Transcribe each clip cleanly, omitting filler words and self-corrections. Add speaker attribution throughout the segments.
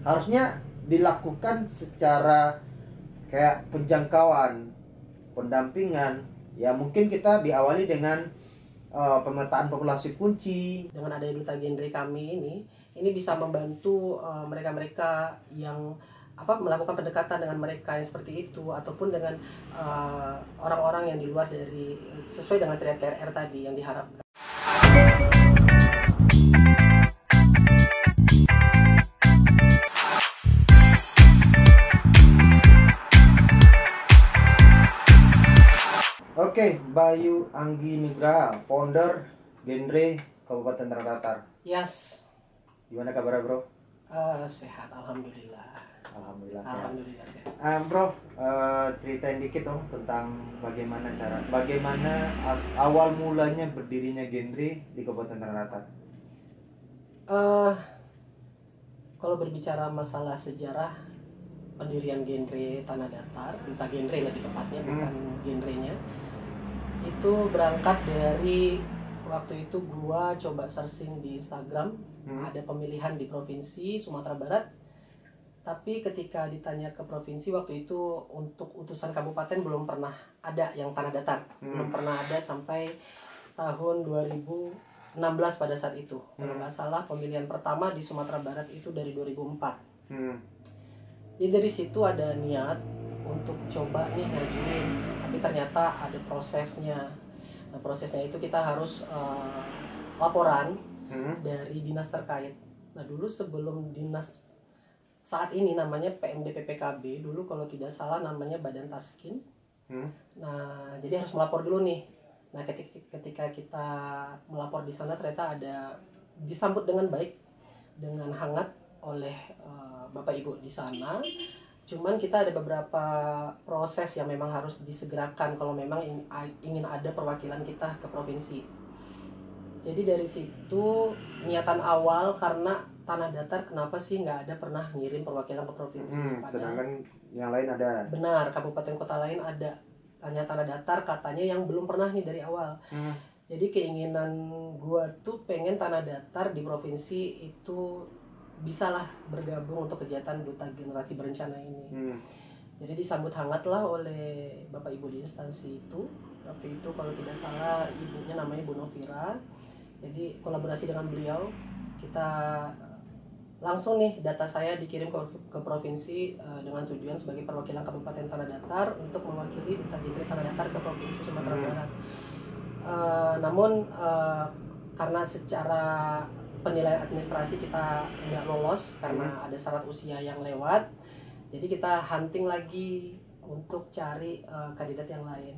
Speaker 1: harusnya dilakukan secara kayak penjangkauan, pendampingan. Ya mungkin kita diawali dengan pemetaan populasi kunci.
Speaker 2: Dengan adanya duta genre kami ini bisa membantu mereka-mereka yang melakukan pendekatan dengan mereka yang seperti itu, ataupun dengan orang-orang yang di luar dari sesuai dengan teriak KRR tadi yang diharapkan.
Speaker 1: Oke, Bayu Anggi Nugraha, founder Genre Kabupaten Tanah Datar.
Speaker 2: Yes.
Speaker 1: Gimana kabar bro?
Speaker 2: Sehat, alhamdulillah.
Speaker 1: Alhamdulillah sehat.
Speaker 2: Alhamdulillah sehat.
Speaker 1: Bro, ceritain dikit dong tentang bagaimana awal mulanya berdirinya Genre di Kabupaten Tanah Datar.
Speaker 2: Kalau berbicara masalah sejarah pendirian Genre Tanah Datar, duta genre lebih tepatnya, bukan genrenya, itu berangkat dari waktu itu gua coba searching di Instagram, ada pemilihan di provinsi Sumatera Barat, tapi ketika ditanya ke provinsi waktu itu untuk utusan kabupaten belum pernah ada yang Tanah Datar, belum pernah ada sampai tahun 2016 pada saat itu. Kalau nggak salah pemilihan pertama di Sumatera Barat itu dari 2004. Jadi dari situ ada niat untuk coba nih ngajuin, tapi ternyata ada prosesnya. Nah, prosesnya itu kita harus laporan dari dinas terkait. Nah dulu sebelum dinas saat ini namanya PMDPPKB, dulu kalau tidak salah namanya Badan Taskin. Nah jadi harus melapor dulu nih. Nah ketika kita melapor di sana ternyata ada disambut dengan baik, dengan hangat oleh Bapak Ibu di sana. Cuman kita ada beberapa proses yang memang harus disegerakan kalau memang ingin ada perwakilan kita ke provinsi. Jadi dari situ niatan awal, karena Tanah Datar kenapa sih nggak ada pernah ngirim perwakilan ke provinsi,
Speaker 1: Sedangkan yang lain ada.
Speaker 2: Benar, kabupaten kota lain ada. Hanya Tanah Datar katanya yang belum pernah nih dari awal. Jadi keinginan gua tuh pengen Tanah Datar di provinsi itu bisalah bergabung untuk kegiatan duta generasi berencana ini. Jadi disambut hangatlah oleh Bapak Ibu di instansi itu. Waktu itu kalau tidak salah ibunya namanya Bu Novira. Jadi kolaborasi dengan beliau, kita langsung nih data saya dikirim ke provinsi dengan tujuan sebagai perwakilan Kabupaten Tanah Datar untuk mewakili duta genre Tanah Datar ke provinsi Sumatera Barat. Namun karena secara penilaian administrasi kita nggak lolos karena ada syarat usia yang lewat, jadi kita hunting lagi untuk cari kandidat yang lain.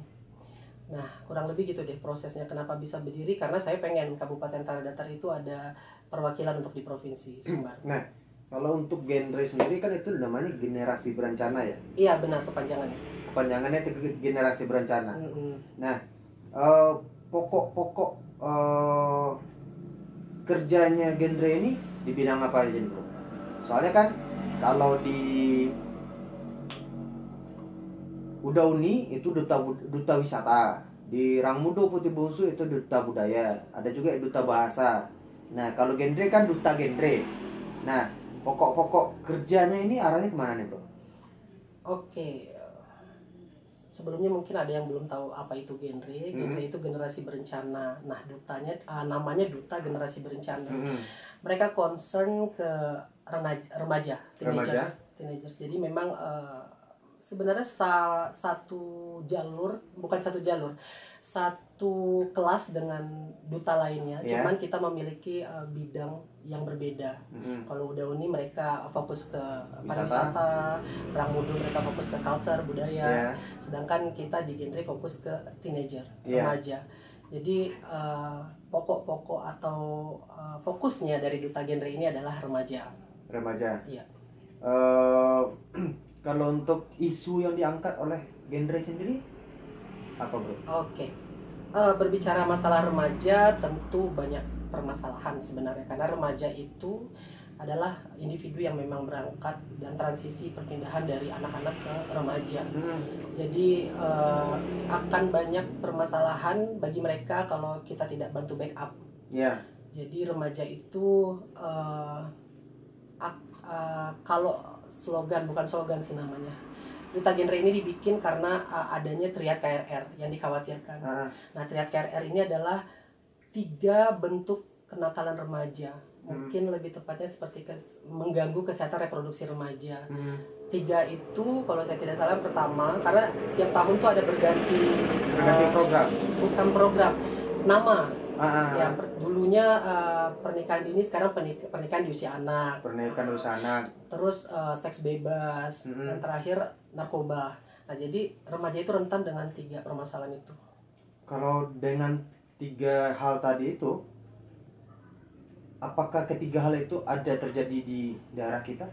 Speaker 2: Nah kurang lebih gitu deh prosesnya, kenapa bisa berdiri, karena saya pengen Kabupaten Tanah Datar itu ada perwakilan untuk di provinsi Sumbar.
Speaker 1: Nah kalau untuk genre sendiri kan itu namanya generasi berencana ya?
Speaker 2: Iya benar, kepanjangannya.
Speaker 1: Kepanjangannya itu generasi berencana. Nah pokok kerjanya genre ini di bidang apa aja nih bro? Soalnya kan kalau di Udauni itu duta wisata, di Rangmudo Putih Bungsu itu duta budaya, ada juga duta bahasa. Nah kalau genre kan duta genre. Nah pokok kerjanya ini arahnya kemana nih bro?
Speaker 2: Oke. Sebelumnya mungkin ada yang belum tahu apa itu genre. Genre itu generasi berencana. Nah, dutanya namanya duta generasi berencana. Mereka concern ke remaja, teenagers. Jadi memang sebenarnya satu kelas dengan duta lainnya. Cuman kita memiliki bidang yang berbeda. Kalau Udauni mereka fokus ke pariwisata, Rangmudo mereka fokus ke culture, budaya. Sedangkan kita di genre fokus ke teenager, remaja. Jadi pokok-pokok atau fokusnya dari duta genre ini adalah remaja.
Speaker 1: Remaja.
Speaker 2: Iya.
Speaker 1: Kalau untuk isu yang diangkat oleh genre sendiri apa bro?
Speaker 2: Oke. Berbicara masalah remaja tentu banyak permasalahan sebenarnya, karena remaja itu adalah individu yang memang berangkat dan transisi perpindahan dari anak-anak ke remaja. Jadi akan banyak permasalahan bagi mereka kalau kita tidak bantu backup. Jadi remaja itu kalau slogan, bukan slogan sih namanya, duta genre ini dibikin karena adanya triad KRR yang dikhawatirkan. Nah, triad KRR ini adalah 3 bentuk kenakalan remaja, mungkin lebih tepatnya seperti mengganggu kesehatan reproduksi remaja. 3 itu kalau saya tidak salah, pertama, karena tiap tahun tuh ada berganti
Speaker 1: program,
Speaker 2: bukan program, nama. Ya, dulunya pernikahan dini, sekarang pernikahan di usia anak. Terus seks bebas, dan terakhir narkoba. Nah, jadi remaja itu rentan dengan 3 permasalahan itu.
Speaker 1: Kalau dengan 3 hal tadi itu, apakah ketiga hal itu ada terjadi di daerah kita?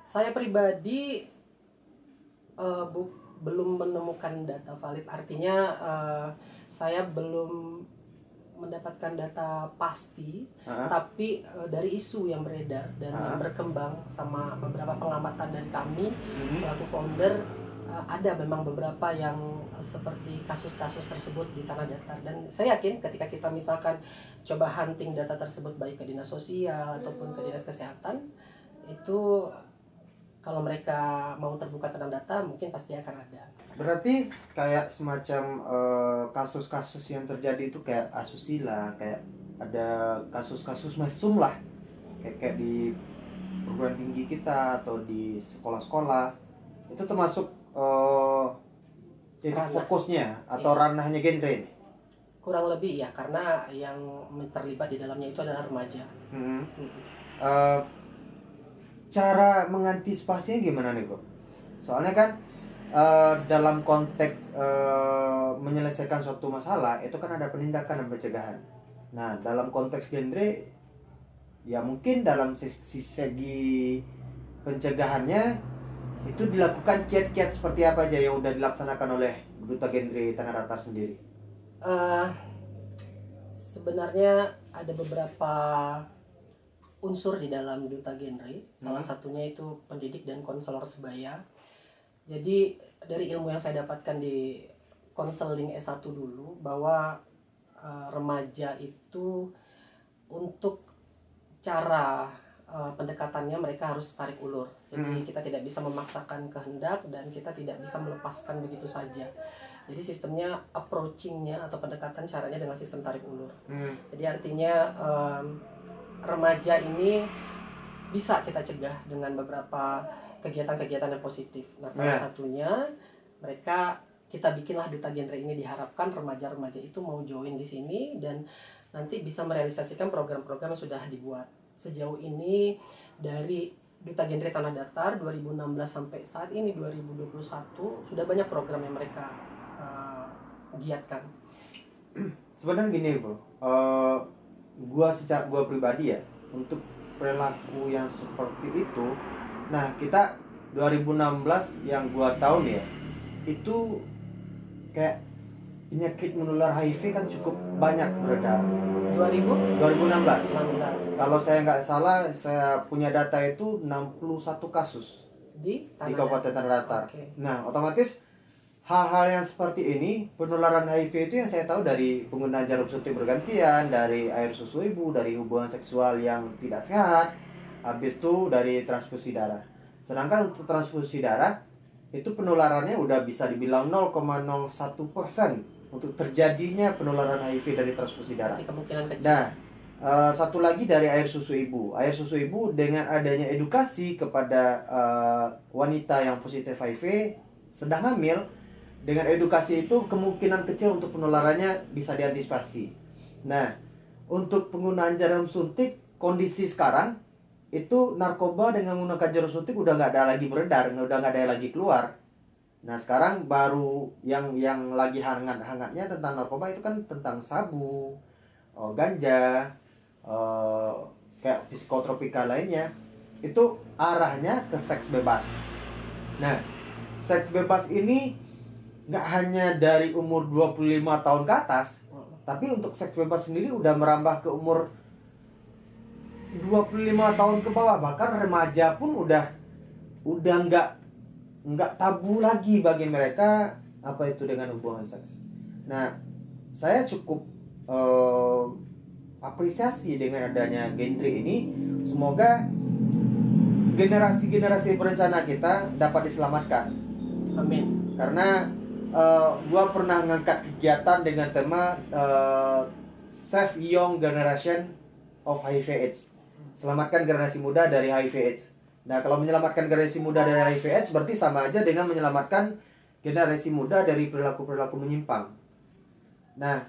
Speaker 2: Saya pribadi belum menemukan data valid, artinya saya belum mendapatkan data pasti, tapi dari isu yang beredar dan yang berkembang sama beberapa pengamatan dari kami selaku founder, ada memang beberapa yang seperti kasus-kasus tersebut di tanah datar. Dan saya yakin ketika kita misalkan coba hunting data tersebut baik ke dinas sosial ataupun ke dinas kesehatan, itu kalau mereka mau terbuka tentang data, mungkin pasti akan ada.
Speaker 1: Berarti kayak semacam kasus-kasus yang terjadi itu kayak asusila, kayak ada kasus-kasus mesum lah, kayak di perguruan tinggi kita atau di sekolah-sekolah, itu termasuk titik fokusnya atau ranahnya genre ini?
Speaker 2: Kurang lebih ya, karena yang terlibat di dalamnya itu adalah remaja.
Speaker 1: Cara mengantisipasinya gimana nih, Bro? Soalnya kan dalam konteks menyelesaikan suatu masalah itu kan ada penindakan dan pencegahan. Nah, dalam konteks genre ya mungkin dalam segi pencegahannya itu dilakukan kiat-kiat seperti apa aja yang udah dilaksanakan oleh duta genre Tanah Datar sendiri?
Speaker 2: Sebenarnya ada beberapa unsur di dalam duta genre. Salah satunya itu pendidik dan konselor sebaya. Jadi dari ilmu yang saya dapatkan di konseling S1 dulu, bahwa remaja itu untuk cara pendekatannya mereka harus tarik ulur. Jadi kita tidak bisa memaksakan kehendak dan kita tidak bisa melepaskan begitu saja. Jadi sistemnya, approachingnya atau pendekatan caranya dengan sistem tarik ulur. Jadi artinya remaja ini bisa kita cegah dengan beberapa kegiatan-kegiatan yang positif. Nah, salah satunya kita bikinlah duta genre ini, diharapkan remaja-remaja itu mau join di sini dan nanti bisa merealisasikan program-program yang sudah dibuat. Sejauh ini dari duta genre Tanah Datar 2016 sampai saat ini 2021 sudah banyak program yang mereka giatkan.
Speaker 1: Sebenarnya gini, Bro. Gua pribadi ya, untuk perilaku yang seperti itu, nah kita 2016 yang gua tahu nih ya, itu kayak penyakit menular HIV kan cukup banyak beredar. 2016. Kalau saya nggak salah, saya punya data itu 61 kasus di Kabupaten Tanah Datar. Nah, otomatis hal-hal yang seperti ini, penularan HIV itu yang saya tahu dari penggunaan jarum suntik bergantian, dari air susu ibu, dari hubungan seksual yang tidak sehat, habis itu dari transfusi darah. Sedangkan untuk transfusi darah, itu penularannya udah bisa dibilang 0,01% untuk terjadinya penularan HIV dari transfusi darah.
Speaker 2: Kemungkinan kecil.
Speaker 1: Nah, satu lagi dari air susu ibu. Air susu ibu dengan adanya edukasi kepada wanita yang positif HIV sedang hamil, dengan edukasi itu kemungkinan kecil untuk penularannya bisa diantisipasi. Nah, untuk penggunaan jarum suntik, kondisi sekarang itu narkoba dengan menggunakan jarum suntik udah nggak ada lagi beredar, udah nggak ada lagi keluar. Nah, sekarang baru yang lagi hangat-hangatnya tentang narkoba itu kan tentang sabu, ganja, kayak psikotropika lainnya. Itu arahnya ke seks bebas. Nah, seks bebas ini nggak hanya dari umur 25 tahun ke atas, tapi untuk seks bebas sendiri udah merambah ke umur 25 tahun ke bawah. Bahkan remaja pun udah nggak tabu lagi bagi mereka apa itu dengan hubungan seks. Nah, saya cukup apresiasi dengan adanya genre ini. Semoga generasi-generasi berencana kita dapat diselamatkan.
Speaker 2: Amin.
Speaker 1: Karena gua pernah ngangkat kegiatan dengan tema Save Young Generation of HIV/AIDS. Selamatkan generasi muda dari HIV/AIDS. Nah, kalau menyelamatkan generasi muda dari HIV/AIDS berarti sama aja dengan menyelamatkan generasi muda dari perilaku-perilaku menyimpang. Nah,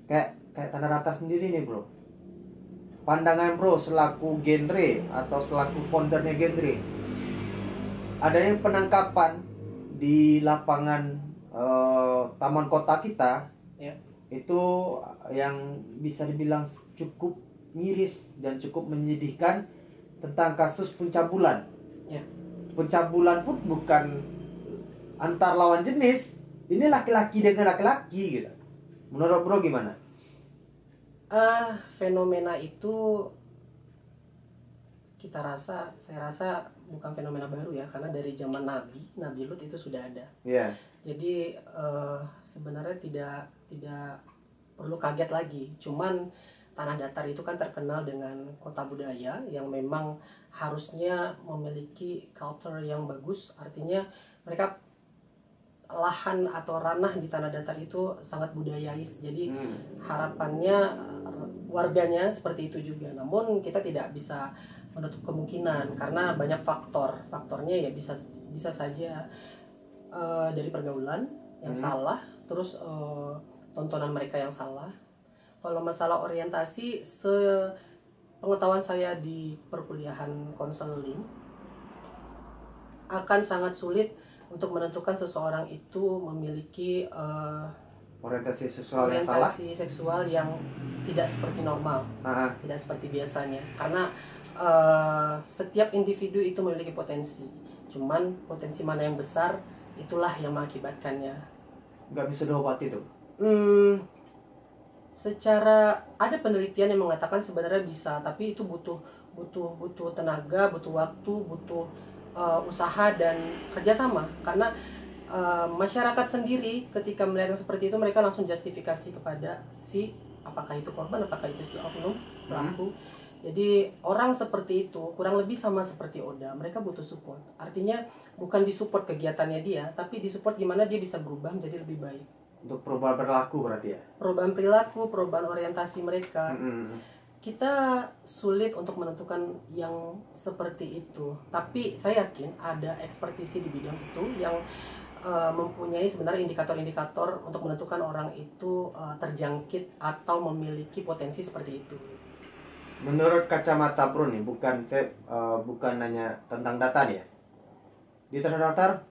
Speaker 1: kayak Tanah Rata sendiri nih, bro. Pandangan bro selaku genre atau selaku foundernya genre, adanya penangkapan di lapangan taman kota kita,
Speaker 2: Ya.
Speaker 1: itu yang bisa dibilang cukup miris dan cukup menyedihkan tentang kasus pencabulan.
Speaker 2: Ya.
Speaker 1: Pencabulan pun bukan antar lawan jenis, ini laki-laki dengan laki-laki gitu. Menurut bro gimana?
Speaker 2: Fenomena itu saya rasa bukan fenomena baru ya, karena dari zaman Nabi Lut itu sudah ada.
Speaker 1: Iya.
Speaker 2: Jadi sebenarnya tidak perlu kaget lagi. Cuman Tanah Datar itu kan terkenal dengan kota budaya yang memang harusnya memiliki culture yang bagus. Artinya mereka lahan atau ranah di Tanah Datar itu sangat budayais. Jadi harapannya warganya seperti itu juga. Namun kita tidak bisa menutup kemungkinan karena banyak faktornya ya, bisa saja dari pergaulan yang salah, terus tontonan mereka yang salah. Kalau masalah orientasi, sepengetahuan saya di perkuliahan konseling, akan sangat sulit untuk menentukan seseorang itu memiliki
Speaker 1: Orientasi seksual
Speaker 2: yang tidak seperti normal, tidak seperti biasanya. Karena setiap individu itu memiliki potensi. Cuman potensi mana yang besar, itulah yang mengakibatkannya.
Speaker 1: Nggak bisa diobati tuh.
Speaker 2: Secara ada penelitian yang mengatakan sebenarnya bisa, tapi itu butuh tenaga, butuh waktu, butuh usaha dan kerjasama. Karena masyarakat sendiri ketika melihat yang seperti itu, mereka langsung justifikasi kepada apakah itu korban, apakah itu si oknum pelaku. Jadi orang seperti itu kurang lebih sama seperti Oda, mereka butuh support. Artinya bukan disupport kegiatannya dia, tapi disupport gimana dia bisa berubah menjadi lebih baik.
Speaker 1: Untuk perubahan perilaku berarti ya?
Speaker 2: Perubahan perilaku, perubahan orientasi mereka. Kita sulit untuk menentukan yang seperti itu. Tapi saya yakin ada ekspertisi di bidang itu yang mempunyai sebenarnya indikator-indikator untuk menentukan orang itu terjangkit atau memiliki potensi seperti itu.
Speaker 1: Menurut kacamata bro nih, bukan hanya tentang data nih ya. Di Tanah Datar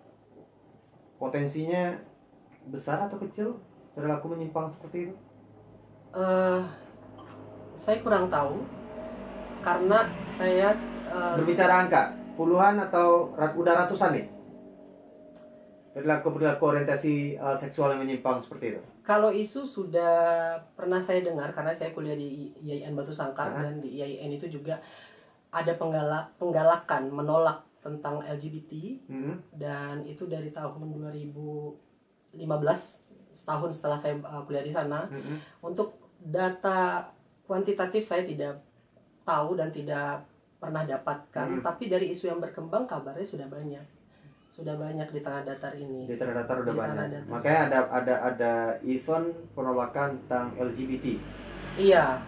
Speaker 1: potensinya besar atau kecil perilaku menyimpang seperti itu?
Speaker 2: Saya kurang tahu karena saya
Speaker 1: berbicara angka puluhan atau udah ratusan nih perilaku orientasi seksual yang menyimpang seperti itu.
Speaker 2: Kalau isu sudah pernah saya dengar karena saya kuliah di IAIN Batu Sangkar, dan di IAIN itu juga ada penggalakan menolak tentang LGBT, dan itu dari tahun 2015, setahun setelah saya kuliah di sana. Untuk data kuantitatif saya tidak tahu dan tidak pernah dapatkan, tapi dari isu yang berkembang kabarnya sudah banyak di Tanah Datar ini.
Speaker 1: Di Tanah Datar udah banyak. Makanya ada event penolakan tentang LGBT.
Speaker 2: Iya,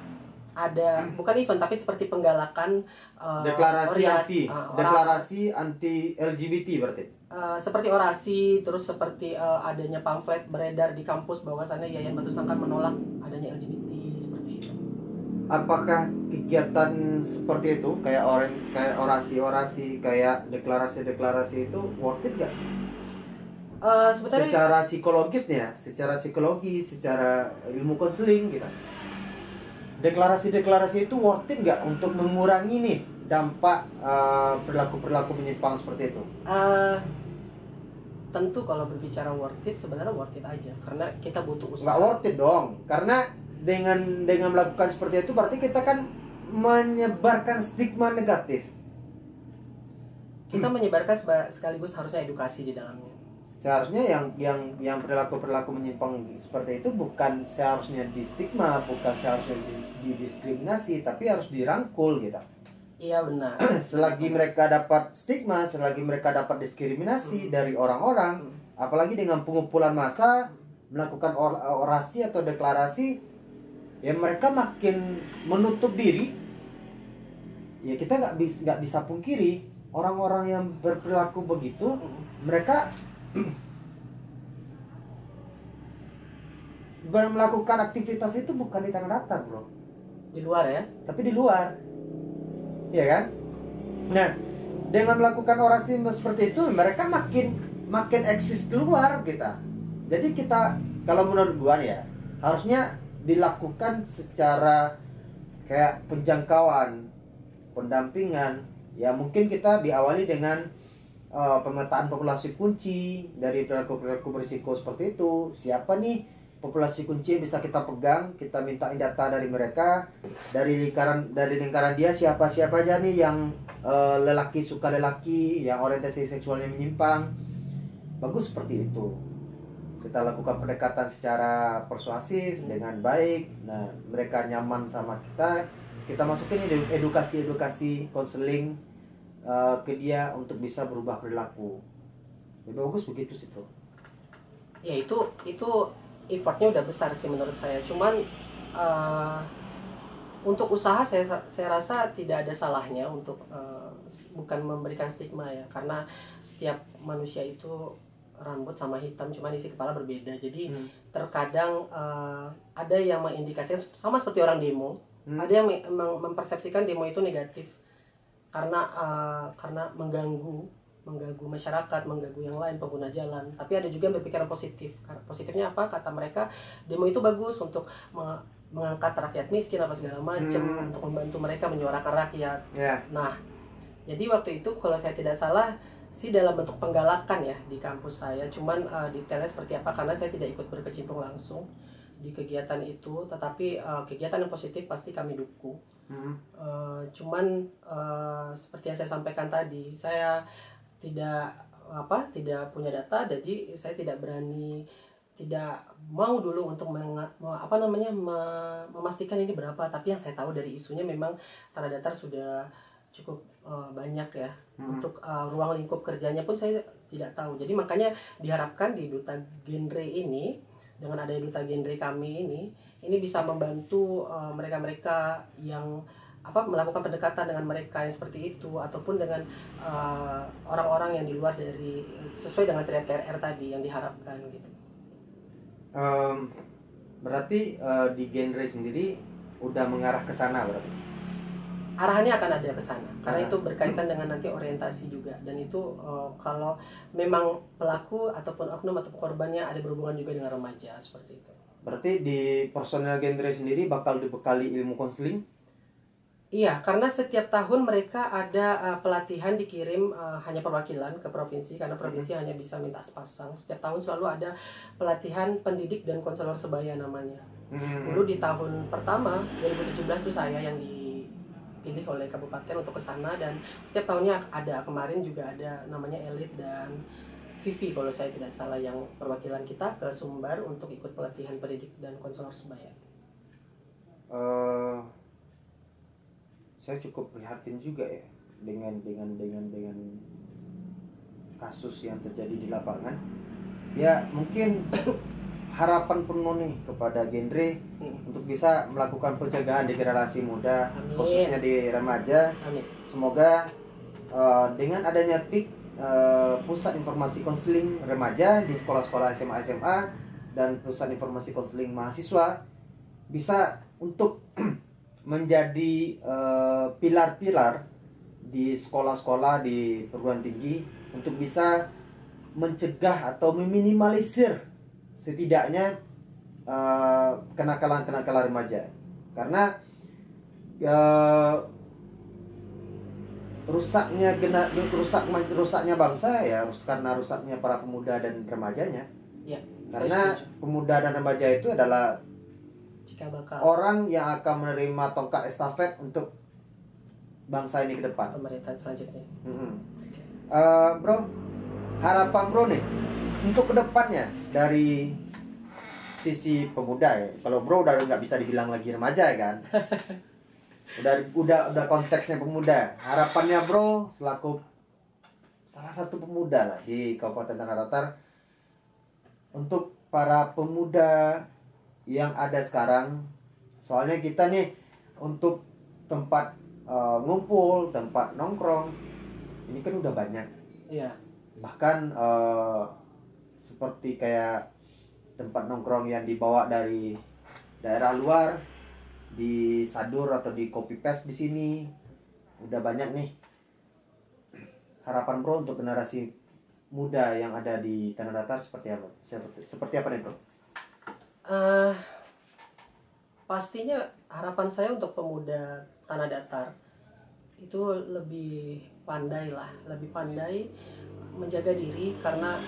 Speaker 2: ada, bukan event tapi seperti penggalakan
Speaker 1: deklarasi anti LGBT berarti.
Speaker 2: Seperti orasi, terus seperti adanya pamflet beredar di kampus bahwasannya Yayan Batu Sangkar menolak adanya LGBT seperti itu.
Speaker 1: Apakah kegiatan seperti itu kayak orasi, kayak deklarasi itu worth it gak? Secara psikologisnya, secara ilmu konseling gitu. Deklarasi itu worth it gak untuk mengurangi nih dampak perilaku menyimpang seperti itu?
Speaker 2: Tentu kalau berbicara worth it, sebenarnya worth it aja karena kita butuh usaha.
Speaker 1: Nggak worth it dong, karena dengan melakukan seperti itu berarti kita kan menyebarkan stigma negatif.
Speaker 2: Kita menyebarkan sekaligus harusnya edukasi di dalamnya.
Speaker 1: seharusnya yang perilaku menyimpang seperti itu bukan seharusnya di stigma, bukan seharusnya didiskriminasi, tapi harus dirangkul gitu.
Speaker 2: Iya benar.
Speaker 1: Selagi mereka dapat stigma, selagi mereka dapat diskriminasi dari orang-orang, apalagi dengan pengumpulan massa melakukan orasi atau deklarasi, ya mereka makin menutup diri. Ya kita nggak bisa pungkiri orang-orang yang berperilaku begitu, mereka melakukan aktivitas itu bukan di tanah datar, bro,
Speaker 2: Di luar ya.
Speaker 1: tapi di luar, ya kan? Nah, dengan melakukan orasi seperti itu, mereka makin eksis keluar kita. Jadi kita, kalau menurut gua ya, harusnya dilakukan secara kayak penjangkauan, pendampingan. Ya mungkin kita diawali dengan pemetaan populasi kunci dari perilaku berisiko seperti itu. Siapa nih populasi kunci yang bisa kita pegang, kita minta data dari mereka, dari lingkaran dia siapa aja nih yang lelaki suka lelaki, yang orientasi seksualnya menyimpang. Bagus seperti itu. Kita lakukan pendekatan secara persuasif dengan baik. Nah, mereka nyaman sama kita masukin edukasi konseling ke dia untuk bisa berubah perilaku. Lebih bagus begitu sih, bro.
Speaker 2: Ya itu effortnya udah besar sih menurut saya. Cuman untuk usaha saya rasa tidak ada salahnya untuk bukan memberikan stigma ya, karena setiap manusia itu rambut sama hitam, cuman isi kepala berbeda. Jadi terkadang ada yang mengindikasikan sama seperti orang demo. Ada yang mempersepsikan demo itu negatif karena mengganggu masyarakat, mengganggu yang lain, pengguna jalan. Tapi ada juga yang berpikiran positif. Positifnya apa? Kata mereka, demo itu bagus untuk mengangkat rakyat miskin apa segala macam, untuk membantu mereka menyuarakan rakyat. Nah, jadi waktu itu kalau saya tidak salah sih dalam bentuk penggalakan ya di kampus saya. Cuman detailnya seperti apa karena saya tidak ikut berkecimpung langsung di kegiatan itu, tetapi kegiatan yang positif pasti kami dukung. Cuman seperti yang saya sampaikan tadi, saya tidak punya data, jadi saya tidak mau dulu untuk memastikan ini berapa. Tapi yang saya tahu dari isunya memang tanah datar sudah cukup banyak ya. Untuk ruang lingkup kerjanya pun saya tidak tahu. Jadi makanya diharapkan di duta genre ini, dengan adanya duta genre kami ini bisa membantu mereka-mereka yang melakukan pendekatan dengan mereka yang seperti itu, ataupun dengan orang-orang yang di luar dari sesuai dengan TRR tadi yang diharapkan gitu.
Speaker 1: Berarti di genre sendiri udah mengarah ke sana berarti?
Speaker 2: Arahannya akan ada ke sana karena itu berkaitan dengan nanti orientasi juga, dan itu kalau memang pelaku ataupun oknum atau korbannya ada berhubungan juga dengan remaja seperti itu.
Speaker 1: Berarti di personel genre sendiri bakal dibekali ilmu konseling?
Speaker 2: Iya, karena setiap tahun mereka ada pelatihan dikirim hanya perwakilan ke provinsi, karena provinsi hanya bisa minta sepasang. Setiap tahun selalu ada pelatihan pendidik dan konselor sebaya namanya. Dulu di tahun pertama 2017 itu saya yang dipilih oleh kabupaten untuk ke sana, dan setiap tahunnya ada. Kemarin juga ada namanya Elit dan Vivi kalau saya tidak salah, yang perwakilan kita ke Sumbar untuk ikut pelatihan pendidik dan konselor sebaya.
Speaker 1: Saya cukup prihatin juga ya dengan kasus yang terjadi di lapangan. Ya mungkin harapan penuh nih kepada genre untuk bisa melakukan pencegahan di generasi muda. Amin. Khususnya di remaja. Amin. Semoga dengan adanya PIK, pusat informasi konseling remaja di sekolah-sekolah SMA dan pusat informasi konseling mahasiswa bisa untuk menjadi pilar-pilar di sekolah-sekolah di perguruan tinggi untuk bisa mencegah atau meminimalisir setidaknya kenakalan remaja. Karena rusaknya bangsa ya karena rusaknya para pemuda dan remajanya. Ya, karena pemuda dan remaja itu adalah orang yang akan menerima tongkat estafet untuk bangsa ini ke depan.
Speaker 2: Pemerintahan selanjutnya.
Speaker 1: Bro, harapan bro nih untuk kedepannya dari sisi pemuda ya, kalau bro udah nggak bisa dibilang lagi remaja ya kan, udah konteksnya pemuda, harapannya bro selaku salah satu pemuda lah di Kabupaten Tanah Datar, untuk para pemuda yang ada sekarang, soalnya kita nih untuk tempat ngumpul, tempat nongkrong ini kan udah banyak.
Speaker 2: Iya.
Speaker 1: Bahkan seperti kayak tempat nongkrong yang dibawa dari daerah luar, disadur atau di copy paste di sini udah banyak nih. Harapan bro untuk generasi muda yang ada di Tanah Datar seperti apa? Seperti apa nih bro?
Speaker 2: Pastinya harapan saya untuk pemuda Tanah Datar itu lebih pandai menjaga diri, karena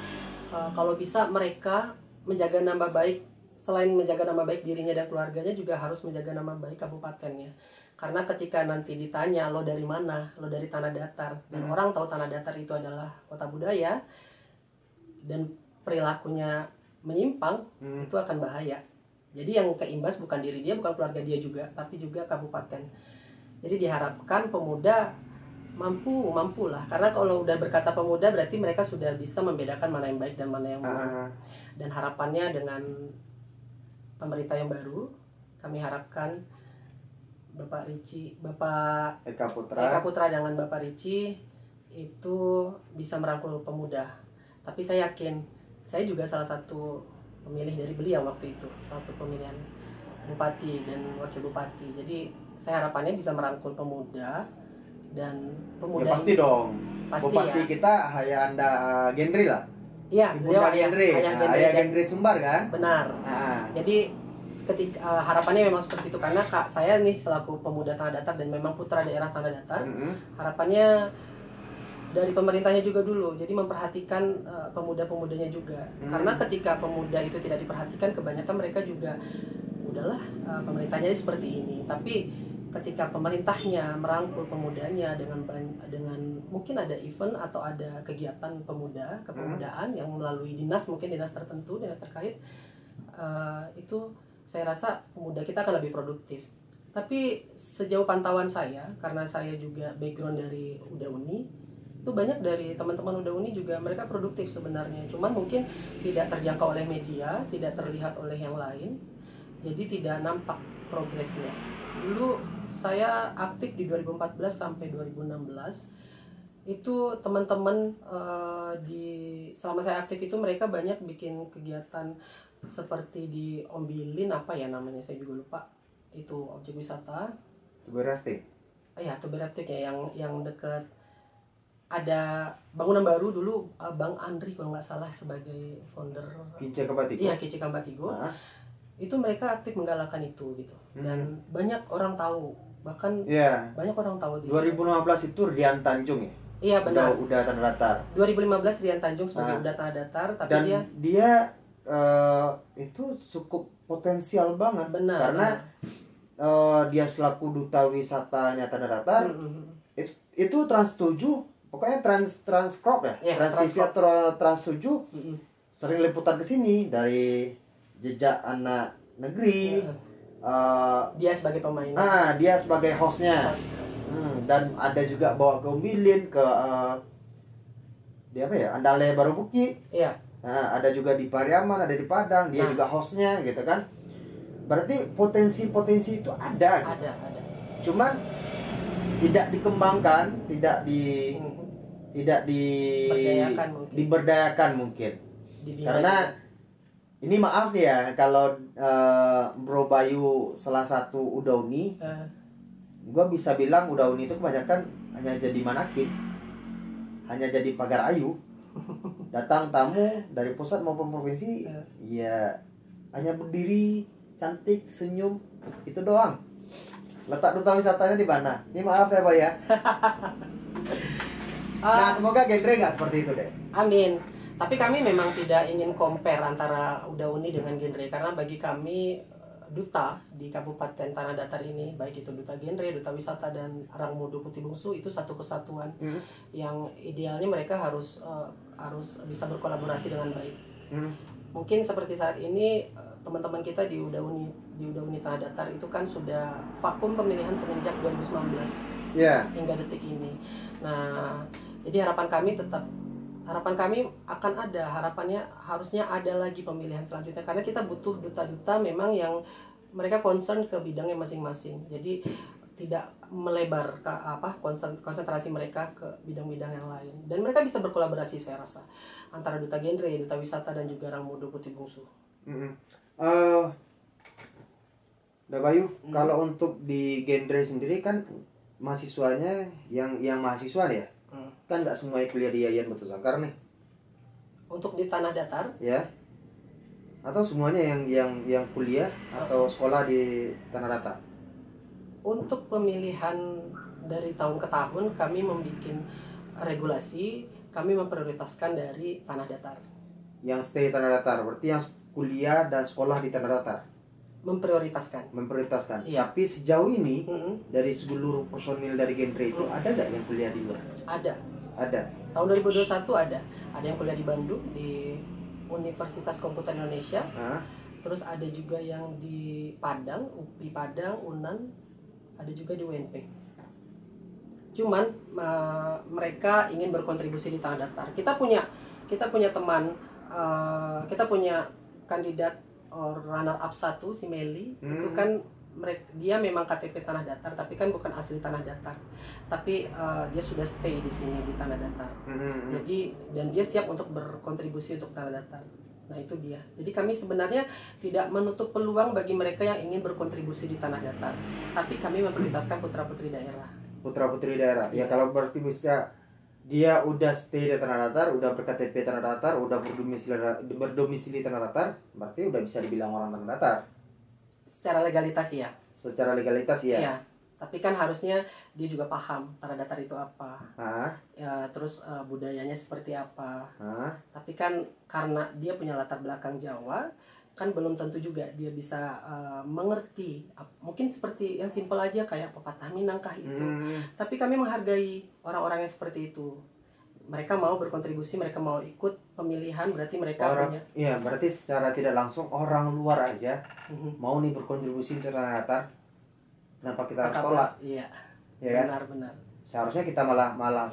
Speaker 2: kalau bisa mereka menjaga nama baik, selain menjaga nama baik dirinya dan keluarganya, juga harus menjaga nama baik kabupatennya. Karena ketika nanti ditanya lo dari mana, lo dari Tanah Datar, dan orang tahu Tanah Datar itu adalah kota budaya dan perilakunya menyimpang, itu akan bahaya. Jadi yang keimbas bukan diri dia, bukan keluarga dia juga, tapi juga kabupaten. Jadi diharapkan pemuda mampu lah, karena kalau udah berkata pemuda berarti mereka sudah bisa membedakan mana yang baik dan mana yang buruk. Dan harapannya dengan pemerintah yang baru, kami harapkan Bapak Eka Putra dengan Bapak Ricci itu bisa merangkul pemuda. Tapi saya yakin, saya juga salah satu pemilih dari beliau waktu itu, waktu pemilihan bupati dan wakil bupati. Jadi saya harapannya bisa merangkul pemuda, dan pemuda
Speaker 1: ya pasti
Speaker 2: ini,
Speaker 1: dong.
Speaker 2: Pasti
Speaker 1: bupati
Speaker 2: ya.
Speaker 1: Kita Hayanda Gendri lah.
Speaker 2: Iya, beliau
Speaker 1: Ayah Gendri Sumbar kan?
Speaker 2: Benar. Jadi ketika harapannya memang seperti itu, karena saya nih selaku pemuda Tanah Datar dan memang putra daerah Tanah Datar, harapannya dari pemerintahnya juga dulu, jadi memperhatikan pemuda-pemudanya juga. Karena ketika pemuda itu tidak diperhatikan, kebanyakan mereka juga udahlah, pemerintahnya seperti ini. Tapi ketika pemerintahnya merangkul pemudanya dengan mungkin ada event atau ada kegiatan kepemudaan yang melalui dinas tertentu, dinas terkait, itu saya rasa pemuda kita akan lebih produktif. Tapi sejauh pantauan saya, karena saya juga background dari UDA Uni, itu banyak dari teman-teman UDA Uni juga mereka produktif sebenarnya. Cuman mungkin tidak terjangkau oleh media, tidak terlihat oleh yang lain, jadi tidak nampak progresnya. Dulu saya aktif di 2014 sampai 2016, itu teman-teman selama saya aktif itu mereka banyak bikin kegiatan seperti di Ombilin, apa ya namanya saya juga lupa, itu objek wisata
Speaker 1: Tubir Rafting.
Speaker 2: Ya, Tubir Rafting ya, yang dekat ada bangunan baru dulu, Bang Andri kalau nggak salah sebagai founder
Speaker 1: Kice Kambatigo.
Speaker 2: Iya, Kice Kambatigo. Itu mereka aktif menggalakkan itu gitu. Dan banyak orang tahu, bahkan banyak orang tahu di
Speaker 1: 2015 itu Rian Tanjung ya?
Speaker 2: Iya benar.
Speaker 1: Udah Tanah Datar.
Speaker 2: 2015 Rian Tanjung sebagai udah Tanah Datar, tapi
Speaker 1: dan dia itu cukup potensial banget.
Speaker 2: Benar.
Speaker 1: Karena dia selaku duta wisatanya Tanah Datar, itu Trans 7, pokoknya Transcorp ya, Trans TV atau Trans 7 sering liputan ke sini dari Jejak Anak Negeri.
Speaker 2: Dia sebagai pemain.
Speaker 1: Dia sebagai hostnya. Dan ada juga bawa ke Ombilin, ke di apa ya, Andale Baru Bukit.
Speaker 2: Iya.
Speaker 1: Ada juga di Pariaman, ada di Padang, dia juga hostnya gitu kan. Berarti potensi itu ada.
Speaker 2: Ada.
Speaker 1: Cuman tidak dikembangkan, tidak diberdayakan mungkin. Karena ini maaf nih ya, kalau Bro Bayu salah satu UDA Uni, gue bisa bilang UDA Uni itu kebanyakan hanya jadi manakib, hanya jadi pagar ayu. Datang tamu dari pusat maupun provinsi, ya hanya berdiri, cantik, senyum, itu doang. Letak duta wisatanya di mana? Ini maaf ya, Pak ya. Nah, semoga genre nggak seperti itu deh.
Speaker 2: Amin. Tapi kami memang tidak ingin compare antara UDA Uni dengan genre, karena bagi kami duta di Kabupaten Tanah Datar ini, baik itu duta genre, duta wisata, dan Rangmudo Putih Bungsu, itu satu kesatuan yang idealnya mereka harus bisa berkolaborasi dengan baik. Mungkin seperti saat ini teman-teman kita di Uda Uni Tanah Datar itu kan sudah vakum pemilihan semenjak 2019 hingga detik ini. Nah, jadi harapan kami akan ada, harapannya harusnya ada lagi pemilihan selanjutnya, karena kita butuh duta-duta memang yang mereka concern ke bidangnya masing-masing. Jadi tidak melebar ke konsentrasi mereka ke bidang-bidang yang lain, dan mereka bisa berkolaborasi saya rasa antara duta genre, duta wisata, dan juga Rangmudo Putih Bungsu.
Speaker 1: Bayu, kalau untuk di genre sendiri kan mahasiswanya yang mahasiswa ya, kan nggak semuanya kuliah di Yayan Batu Sangkar nih.
Speaker 2: Untuk di Tanah Datar
Speaker 1: ya, atau semuanya yang kuliah atau sekolah di Tanah Datar?
Speaker 2: Untuk pemilihan dari tahun ke tahun kami membuat regulasi, kami memprioritaskan dari Tanah Datar.
Speaker 1: Yang stay Tanah Datar, berarti yang kuliah dan sekolah di Tanah Datar? Memprioritaskan. Iya. Tapi sejauh ini dari seluruh personil dari genre itu ada nggak yang kuliah di luar? Ada. Tahun
Speaker 2: 2021 ada yang kuliah di Bandung di Universitas Komputer Indonesia. Terus ada juga yang di Padang, UPI Padang, UNAN, ada juga di UNP. Cuman mereka ingin berkontribusi di Tanah Datar. Kita punya teman, kita punya kandidat runner up 1, si Meli. Itu kan dia memang KTP Tanah Datar, tapi kan bukan asli Tanah Datar, tapi dia sudah stay di sini di Tanah Datar. Jadi, dan dia siap untuk berkontribusi untuk Tanah Datar. Nah, itu dia. Jadi kami sebenarnya tidak menutup peluang bagi mereka yang ingin berkontribusi di Tanah Datar, tapi kami memprioritaskan putra-putri daerah.
Speaker 1: Ya, kalau berarti bisa dia udah stay di Tanah Datar, udah berKTP Tanah Datar, udah berdomisili Tanah Datar, berarti udah bisa dibilang orang Tanah Datar.
Speaker 2: Secara legalitas ya. Iya. Tapi kan harusnya dia juga paham Tanah Datar itu apa. Ya, terus budayanya seperti apa. Tapi kan karena dia punya latar belakang Jawa, kan belum tentu juga dia bisa mengerti. Mungkin seperti yang simpel aja kayak pepatah Minang kah itu. Tapi kami menghargai orang-orang yang seperti itu. Mereka mau berkontribusi, mereka mau ikut pemilihan, berarti mereka punya.
Speaker 1: Iya, berarti secara tidak langsung orang luar aja mau nih berkontribusi untuk Tanah Datar. Kenapa kita harus tolak?
Speaker 2: Iya.
Speaker 1: Ya,
Speaker 2: benar.
Speaker 1: Seharusnya kita malah